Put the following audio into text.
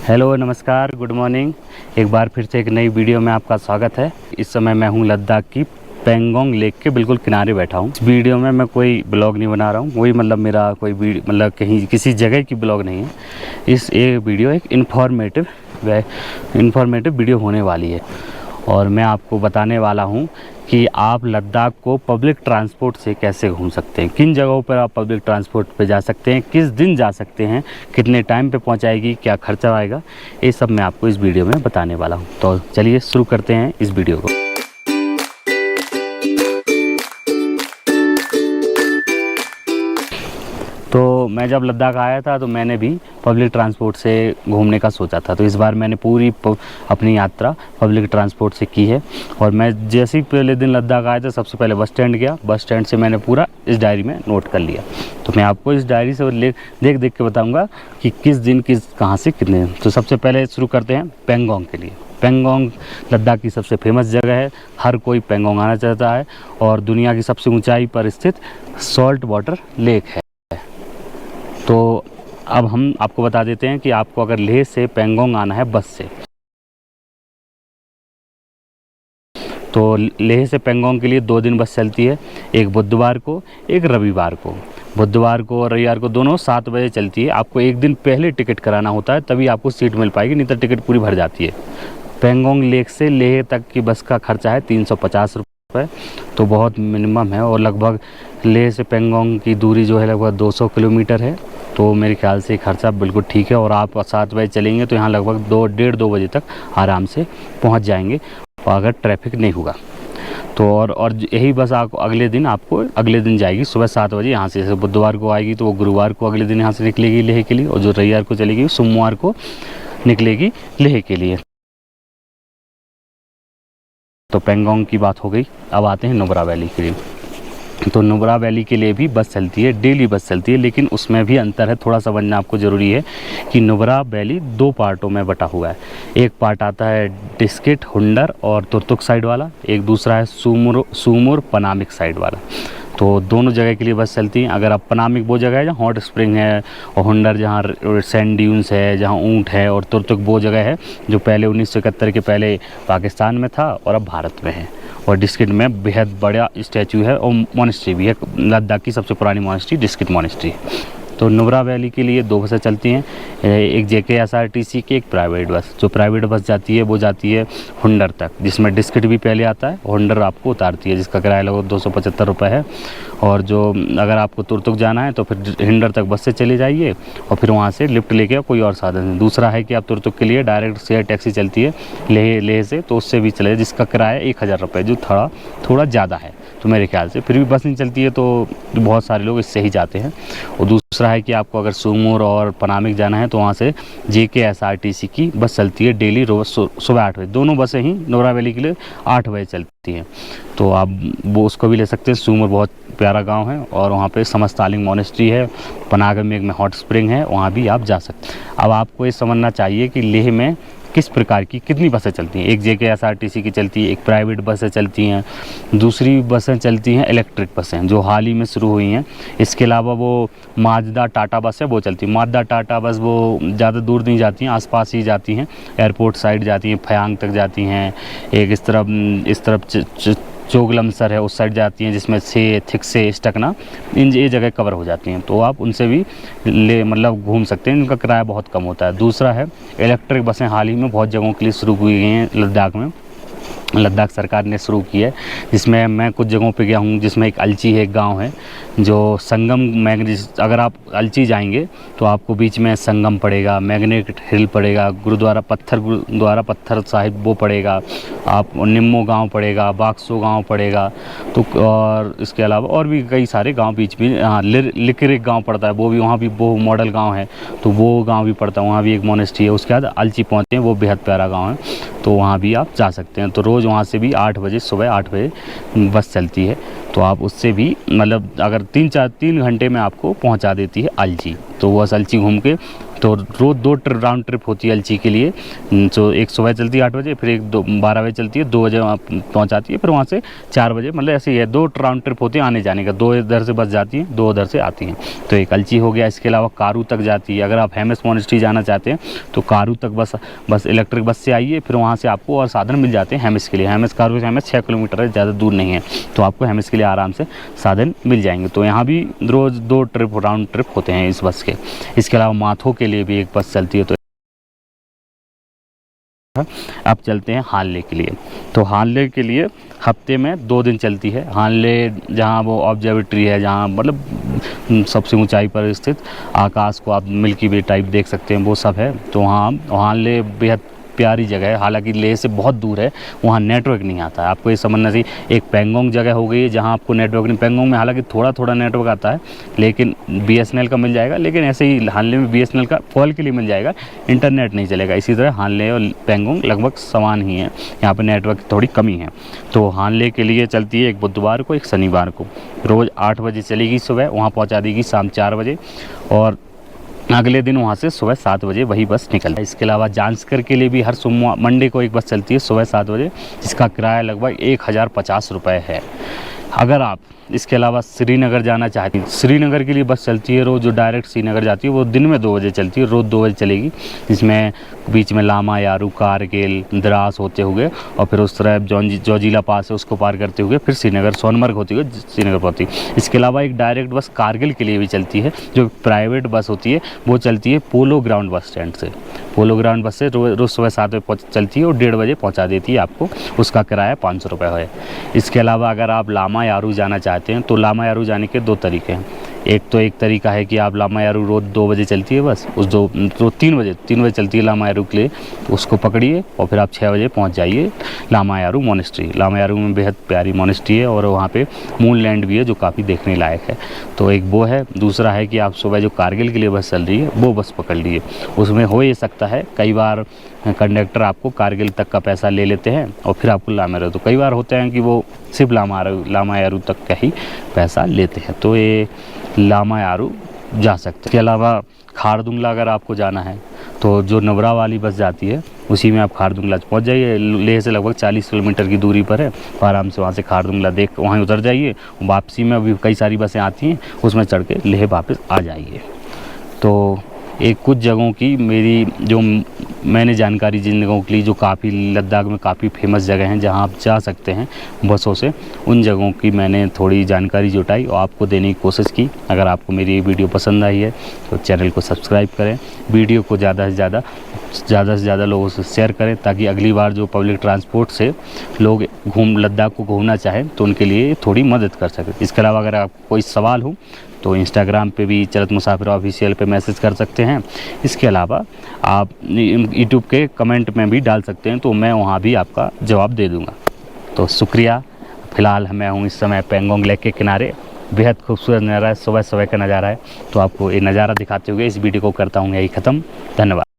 Hello, नमस्कार, good morning. एक बार फिर से एक नई वीडियो में आपका स्वागत है। इस समय मैं हूं लद्दाख की पेंगोंग लेक के बिल्कुल किनारे बैठा हूं। इस वीडियो में मैं कोई ब्लॉग नहीं बना रहा हूं, वही मतलब मेरा कोई मतलब कहीं किसी जगह की ब्लॉग नहीं है। ये वीडियो एक इन्फॉर्मेटिव वीडियो होने वाली है और मैं आपको बताने वाला हूं कि आप लद्दाख को पब्लिक ट्रांसपोर्ट से कैसे घूम सकते हैं, किन जगहों पर आप पब्लिक ट्रांसपोर्ट पे जा सकते हैं, किस दिन जा सकते हैं, कितने टाइम पे पहुंचाएगी, क्या खर्चा आएगा, ये सब मैं आपको इस वीडियो में बताने वाला हूं। तो चलिए शुरू करते हैं इस वीडियो को। तो मैं जब लद्दाख आया था तो मैंने भी पब्लिक ट्रांसपोर्ट से घूमने का सोचा था। तो इस बार मैंने पूरी अपनी यात्रा पब्लिक ट्रांसपोर्ट से की है। और मैं जैसे ही पहले दिन लद्दाख आया था सबसे पहले बस स्टैंड गया। बस स्टैंड से मैंने पूरा इस डायरी में नोट कर लिया। तो मैं आपको इस डायरी से देख देख के बताऊँगा कि किस दिन कहाँ से कितने दिन। तो सबसे पहले शुरू करते हैं पेंगोंग के लिए। पेंगोंग लद्दाख की सबसे फेमस जगह है। हर कोई पेंगोंग आना चाहता है और दुनिया की सबसे ऊंचाई पर स्थित सॉल्ट वाटर लेक है। तो अब हम आपको बता देते हैं कि आपको अगर लेह से पेंगोंग आना है बस से, तो लेह से पेंगोंग के लिए 2 दिन बस चलती है, एक बुधवार को एक रविवार को। बुधवार को और रविवार को दोनों 7 बजे चलती है। आपको एक दिन पहले टिकट कराना होता है तभी आपको सीट मिल पाएगी, नहीं तो टिकट पूरी भर जाती है। पेंगोंग लेक से लेह तक की बस का खर्चा है 350 रुपये, तो बहुत मिनिमम है। और लगभग लेह से पेंगोंग की दूरी जो है लगभग 200 किलोमीटर है। तो मेरे ख्याल से खर्चा बिल्कुल ठीक है। और आप 7 बजे चलेंगे तो यहाँ लगभग 2 बजे तक आराम से पहुँच जाएंगे अगर ट्रैफिक नहीं होगा तो। और यही बस आपको अगले दिन जाएगी सुबह 7 बजे यहाँ से। जैसे बुधवार को आएगी तो वो गुरुवार को अगले दिन यहाँ से निकलेगी लेह के लिए, और जो रविवार को चलेगी सोमवार को निकलेगी लेह के लिए। तो पेंगोंग की बात हो गई। अब आते हैं नुब्रा वैली के लिए। तो नुब्रा वैली के लिए भी बस चलती है, डेली बस चलती है, लेकिन उसमें भी अंतर है। थोड़ा समझना आपको ज़रूरी है कि नुब्रा वैली 2 पार्टों में बटा हुआ है। एक पार्ट आता है डिस्किट, हुंडर और तुर्तुक साइड वाला, एक दूसरा है सूमुर पनामिक साइड वाला। तो दोनों जगह के लिए बस चलती हैं। अगर आप पनामिक वो जगह है जहाँ हॉट स्प्रिंग है, और हुंडर जहाँ सैंड ड्यून्स है, जहाँ ऊँट है, और तुर्तुक वो जगह है जो पहले 1971 के पहले पाकिस्तान में था और अब भारत में है। और डिस्किट में बेहद बड़ा स्टैचू है और मोनेस्ट्री भी है। लद्दाख की सबसे पुरानी मोनेस्ट्री डिस्किट मोनेस्ट्री। तो नुब्रा वैली के लिए 2 बसें चलती हैं, एक JKSRTC की, एक प्राइवेट बस। जो प्राइवेट बस जाती है वो जाती है हुंडर तक, जिसमें डिस्किट भी पहले आता है। हुंडर आपको उतारती है, जिसका किराया लगभग 275 रुपये है। और जो अगर आपको तुर्तुक जाना है तो फिर हिंडर तक बस से चले जाइए और फिर वहाँ से लिफ्ट लेके कोई और साधन। दूसरा है कि आप तुर्तुक के लिए डायरेक्ट शेयर टैक्सी चलती है लेह से, तो उससे भी चले, जिसका किराया 1000 रुपये, जो थोड़ा ज़्यादा है। तो मेरे ख्याल से फिर भी बस नहीं चलती है तो बहुत सारे लोग इससे ही जाते हैं। और दूसरा है कि आपको अगर सूमुर और पनामिक जाना है तो वहाँ से JKSRTC की बस चलती है डेली रोज़ सुबह 8 बजे। दोनों बसें ही नुब्रा वैली के लिए 8 बजे चलती हैं, तो आप वो उसको भी ले सकते हैं। सूमुर बहुत प्यारा गांव है और वहाँ पे समस्तालिंग मोनेस्ट्री है। पनामिक में हॉट स्प्रिंग है, वहाँ भी आप जा सकते हैं। अब आपको ये समझना चाहिए कि लेह में किस प्रकार की कितनी बसें चलती हैं। एक JKSRTC की चलती है, एक प्राइवेट बसें चलती हैं, दूसरी बसें चलती हैं इलेक्ट्रिक बसें जो हाल ही में शुरू हुई हैं। इसके अलावा वो माजदा टाटा बस है, वो चलती है। माजदा टाटा बस वो ज़्यादा दूर नहीं जाती हैं, आसपास ही जाती हैं, एयरपोर्ट साइड जाती हैं, फयांग तक जाती हैं। एक इस तरफ चोगलमसर है, उस साइड जाती हैं, जिसमें से थिकसे स्टकना ये जगह कवर हो जाती हैं। तो आप उनसे भी मतलब घूम सकते हैं, इनका किराया बहुत कम होता है। दूसरा है इलेक्ट्रिक बसें हाल ही में बहुत जगहों के लिए शुरू हुई गई हैं लद्दाख में। लद्दाख सरकार ने शुरू की है, जिसमें मैं कुछ जगहों पे गया हूँ, जिसमें एक अलची है, एक गांव है जो संगम मैग्नेट। अगर आप अलची जाएंगे तो आपको बीच में संगम पड़ेगा, मैग्नेट हिल पड़ेगा, गुरुद्वारा पत्थर साहिब वो पड़ेगा, आप निम्मो गांव पड़ेगा, बाक्सो गांव पड़ेगा। तो और इसके अलावा और भी कई सारे गांव बीच में, हाँ लिकरिक गांव पड़ता है, वो भी, वहाँ भी वो मॉडल गांव है, तो वो गांव भी पड़ता है, वहाँ भी एक मोनेस्ट्री है। उसके बाद अलची पहुँचते हैं, वो बेहद प्यारा गाँव है, तो वहाँ भी आप जा सकते हैं। तो रोज़ वहाँ से भी 8 बजे, सुबह 8 बजे बस चलती है। तो आप उससे भी मतलब अगर 3 घंटे में आपको पहुँचा देती है अलची। तो वो अलची घूम के तो रोज़ 2 राउंड ट्रिप होती है एलची के लिए। जो एक सुबह चलती है 8 बजे, फिर एक 12 बजे चलती है, 2 बजे वहाँ पहुँचाती है, फिर वहाँ से 4 बजे, मतलब ऐसे ही है 2 राउंड ट्रिप होती है आने जाने का। 2 इधर से बस जाती है, 2 उधर से आती हैं। तो एक एलची हो गया। इसके अलावा कारू तक जाती है। अगर आप हेमिस मॉनेस्ट्री जाना चाहते हैं तो कारू तक बस इलेक्ट्रिक बस से आइए, फिर वहाँ से आपको और साधन मिल जाते हैं हेमिस के लिए। हेमिस कारू से हेमिस 6 किलोमीटर है, ज़्यादा दूर नहीं है, तो आपको हेमिस के लिए आराम से साधन मिल जाएंगे। तो यहाँ भी रोज़ 2 राउंड ट्रिप होते हैं इस बस के। इसके अलावा माथो के लिए भी एक बस चलती है। तो अब चलते हैं हानले के लिए। तो हानले के लिए हफ्ते में 2 दिन चलती है। हानले जहाँ वो ऑब्जर्वेटरी है, जहाँ मतलब सबसे ऊंचाई पर स्थित आकाश को आप मिल्की वे टाइप देख सकते हैं, वो सब है। तो वहाँ हानले बेहद प्यारी जगह है। हालांकि लेह से बहुत दूर है, वहाँ नेटवर्क नहीं आता है। आपको ये समझना चाहिए। एक पेंगोंग जगह हो गई है जहाँ आपको नेटवर्क नहीं। पेंगोंग में हालांकि थोड़ा थोड़ा नेटवर्क आता है, लेकिन BSNL का मिल जाएगा। लेकिन ऐसे ही हानले में BSNL का कॉल के लिए मिल जाएगा, इंटरनेट नहीं चलेगा। इसी तरह हानले और पेंगोंग लगभग समान ही है, यहाँ पर नेटवर्क की थोड़ी कमी है। तो हानले के लिए चलती है एक बुधवार को, एक शनिवार को। रोज़ 8 बजे चलेगी सुबह, वहाँ पहुँचा देगी शाम 4 बजे, और अगले दिन वहाँ से सुबह 7 बजे वही बस निकलती है। इसके अलावा जांस्कर के लिए भी हर सोमवार मंडे को एक बस चलती है सुबह 7 बजे, जिसका किराया लगभग 1050 रुपये है। अगर आप इसके अलावा श्रीनगर जाना चाहती हैं, श्रीनगर के लिए बस चलती है रोज़, जो डायरेक्ट श्रीनगर जाती है, वो दिन में 2 बजे चलती है, रोज़ 2 बजे चलेगी। जिसमें बीच में लामा यारू, कारगिल, द्रास होते हुए, और फिर उस तरह जोजिला पास है उसको पार करते हुए फिर श्रीनगर, सोनमर्ग होती हुई श्रीनगर पहुँचती है। इसके अलावा एक डायरेक्ट बस कारगिल के लिए भी चलती है, जो प्राइवेट बस होती है, वो चलती है पोलो ग्राउंड बस स्टैंड से। पोलो ग्राउंड बस से रोज़ सुबह 7 बजे चलती है और 1:30 बजे पहुँचा देती है आपको। उसका किराया 500 रुपये है। इसके अलावा अगर आप लामा यारू जाना चाहते हैं तो लामा यारू जाने के 2 तरीके हैं। एक तरीका है कि आप लामा यारू रोज़ 2 बजे चलती है बस, उस 3 बजे चलती है लामा यारू के लिए, उसको पकड़िए और फिर आप 6 बजे पहुंच जाइए लामा यारू मॉनेस्ट्री। लामा यारू में बेहद प्यारी मॉनेस्ट्री है, और वहाँ पे मून लैंड भी है जो काफ़ी देखने लायक है। तो एक वो है। दूसरा है कि आप सुबह जो कारगिल के लिए बस चल रही है वो बस पकड़ लीजिए। उसमें हो ये सकता है कई बार कंडक्टर आपको कारगिल तक का पैसा ले लेते हैं और फिर आपको लामा यारू, तो कई बार होते हैं कि वो सिर्फ लामा यारू तक का ही पैसा लेते हैं। तो ये लामा यारू जा सकते हैं। इसके अलावा खारदुंगला अगर आपको जाना है तो जो नुब्रा वाली बस जाती है उसी में आप खारदुंगला पहुंच जाइए। लेह से लगभग 40 किलोमीटर की दूरी पर है। आराम से वहाँ से खारदुंगला देख वहीं उतर जाइए। वापसी में अभी कई सारी बसें आती हैं, उसमें चढ़ के लेह वापस आ जाइए। तो एक कुछ जगहों की मेरी जो मैंने जानकारी जिन जगहों के लिए जो काफ़ी लद्दाख में काफ़ी फेमस जगह हैं जहां आप जा सकते हैं बसों से, उन जगहों की मैंने थोड़ी जानकारी जुटाई और आपको देने की कोशिश की। अगर आपको मेरी वीडियो पसंद आई है तो चैनल को सब्सक्राइब करें, वीडियो को ज़्यादा से ज़्यादा लोगों से शेयर करें, ताकि अगली बार जो पब्लिक ट्रांसपोर्ट से लोग लद्दाख को घूमना चाहें तो उनके लिए थोड़ी मदद कर सकें। इसके अलावा अगर आपको कोई सवाल हो तो इंस्टाग्राम पे भी चलत मुसाफिर ऑफिशियल पे मैसेज कर सकते हैं। इसके अलावा आप यूट्यूब के कमेंट में भी डाल सकते हैं, तो मैं वहाँ भी आपका जवाब दे दूँगा। तो शुक्रिया। फ़िलहाल मैं हूँ इस समय पेंगोंग लेक के किनारे। बेहद खूबसूरत नज़ारा है, सुबह का नज़ारा है। तो आपको ये नज़ारा दिखाते हुए इस वीडियो को करता हूँ यही ख़त्म। धन्यवाद।